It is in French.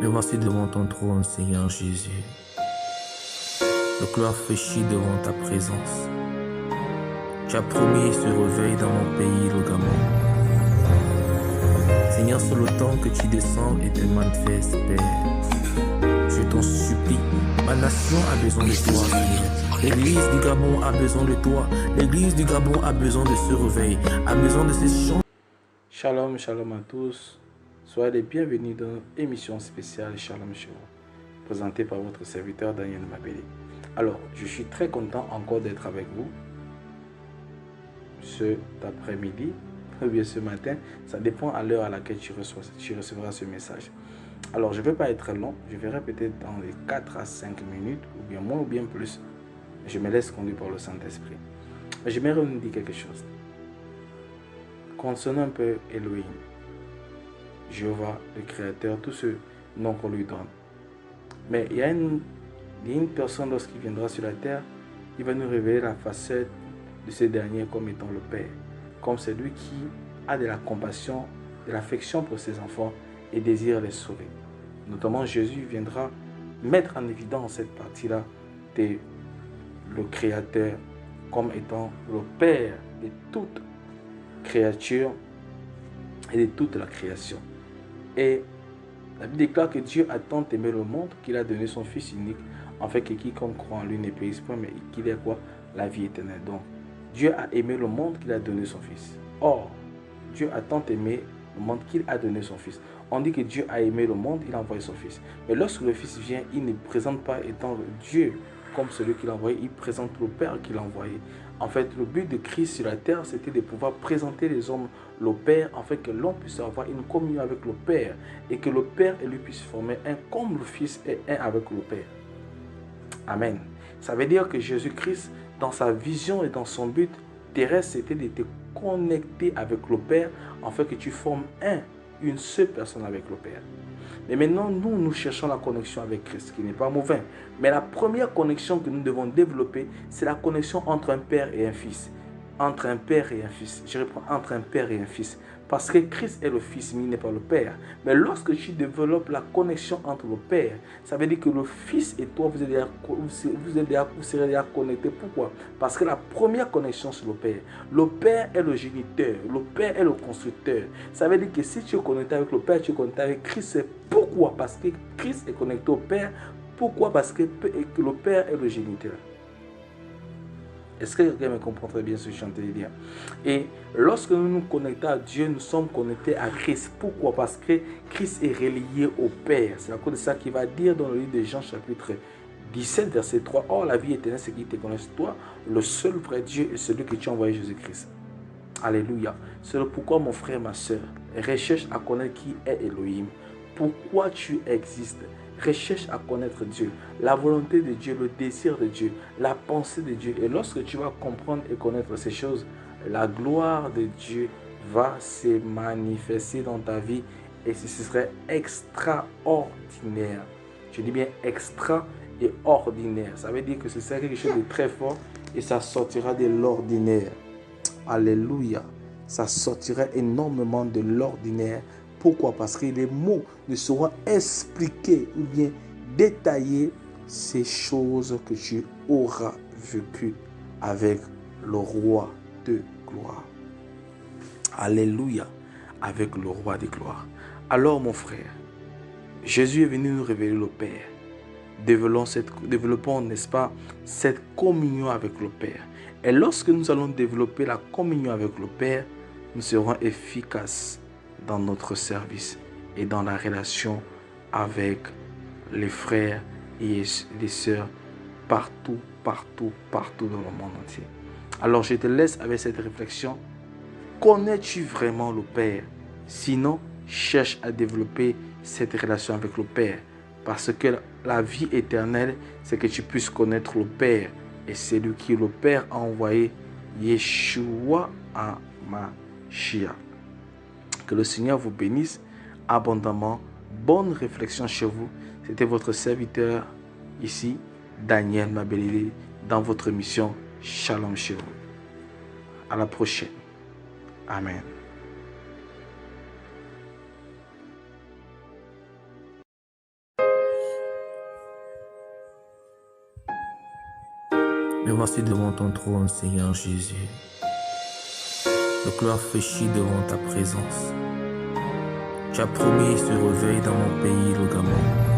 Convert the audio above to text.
Me voici devant ton trône, Seigneur Jésus. Le cœur fléchit devant ta présence. Tu as promis ce réveil dans mon pays, le Gabon. Seigneur, c'est le temps que tu descends et te manifestes, Père. Je t'en supplie, ma nation a besoin de toi, Seigneur. L'église du Gabon a besoin de toi. L'église du Gabon a besoin de ce réveil, a besoin de ces chants. Shalom, shalom à tous. Soyez les bienvenus dans l'émission spéciale Shalom Show, présentée par votre serviteur Daniel Mabélé. Alors, je suis très content encore d'être avec vous cet après-midi, ou bien ce matin. Ça dépend à l'heure à laquelle tu recevras ce message. Alors, je ne vais pas être long. Je verrai peut-être dans les 4 à 5 minutes, ou bien moins ou bien plus. Je me laisse conduire par le Saint-Esprit. Mais j'aimerais nous dire quelque chose. Concernant un peu Elohim, Jéhovah, le Créateur, tous ceux noms qu'on lui donne. Mais il y a une personne, lorsqu'il viendra sur la terre, il va nous révéler la facette de ce dernier comme étant le Père, comme celui qui a de la compassion, de l'affection pour ses enfants et désire les sauver. Notamment, Jésus viendra mettre en évidence cette partie-là de le Créateur comme étant le Père de toute créature et de toute la création. Et la Bible déclare que Dieu a tant aimé le monde qu'il a donné son Fils unique, afin que quiconque croit en lui ne périsse point, mais qu'il ait quoi? La vie éternelle. Donc, Dieu a aimé le monde qu'il a donné son Fils. Or, Dieu a tant aimé le monde qu'il a donné son Fils. On dit que Dieu a aimé le monde, il a envoyé son Fils. Mais lorsque le Fils vient, il ne présente pas étant Dieu comme celui qu'il a envoyé, il présente le Père qu'il a envoyé. En fait, le but de Christ sur la terre, c'était de pouvoir présenter les hommes le Père, afin que l'homme puisse avoir une communion avec le Père, et que le Père et lui puissent former un comme le Fils est un avec le Père. Amen. Ça veut dire que Jésus-Christ, dans sa vision et dans son but terrestre, c'était de te connecter avec le Père, afin que tu formes une seule personne avec le Père. Mais maintenant, nous cherchons la connexion avec Christ, ce qui n'est pas mauvais. Mais la première connexion que nous devons développer, c'est la connexion entre un père et un fils. Entre un père et un fils. Je reprends, entre un père et un fils. Parce que Christ est le fils, mais il n'est pas le père. Mais lorsque tu développes la connexion entre le père, ça veut dire que le fils et toi, vous serez déjà connectés. Pourquoi? Parce que la première connexion, c'est le père. Le père est le géniteur. Le père est le constructeur. Ça veut dire que si tu es connecté avec le père, tu es connecté avec Christ. Pourquoi? Parce que Christ est connecté au père. Pourquoi? Parce que le père est le géniteur. Est-ce que quelqu'un me comprend très bien ce que je suis en train de dire? Et lorsque nous nous connectons à Dieu, nous sommes connectés à Christ. Pourquoi? Parce que Christ est relié au Père. C'est à cause de ça qu'il va dire dans le livre de Jean chapitre 17, verset 3. Or, la vie éternelle, c'est qu'ils te connaissent, toi, le seul vrai Dieu et celui que tu as envoyé, Jésus-Christ. Alléluia. C'est pourquoi, mon frère, ma soeur, recherche à connaître qui est Elohim. Pourquoi tu existes? Recherche à connaître Dieu, la volonté de Dieu, le désir de Dieu, la pensée de Dieu. Et lorsque tu vas comprendre et connaître ces choses, la gloire de Dieu va se manifester dans ta vie et ce serait extraordinaire. Je dis bien extra et ordinaire. Ça veut dire que ce serait quelque chose de très fort et ça sortira de l'ordinaire. Alléluia. Ça sortira énormément de l'ordinaire. Pourquoi? Parce que les mots ne seront expliqués ou bien détaillés ces choses que tu auras vécues avec le roi de gloire. Alléluia. Avec le roi de gloire. Alors mon frère, Jésus est venu nous révéler le Père. Développons, n'est-ce pas, cette communion avec le Père. Et lorsque nous allons développer la communion avec le Père, nous serons efficaces dans notre service et dans la relation avec les frères et les sœurs partout dans le monde entier. Alors je te laisse avec cette réflexion. Connais-tu vraiment le Père? Sinon, cherche à développer cette relation avec le Père. Parce que la vie éternelle, c'est que tu puisses connaître le Père. Et c'est lui qui le Père a envoyé, Yeshua HaMashiach. Que le Seigneur vous bénisse abondamment. Bonne réflexion chez vous. C'était votre serviteur ici, Daniel Mabélé, dans votre émission Shalom chez vous. À la prochaine. Amen. Me voici devant ton trône, Seigneur Jésus. Le cœur fléchit devant ta présence. Tu as promis ce réveil dans mon pays, le Gabon.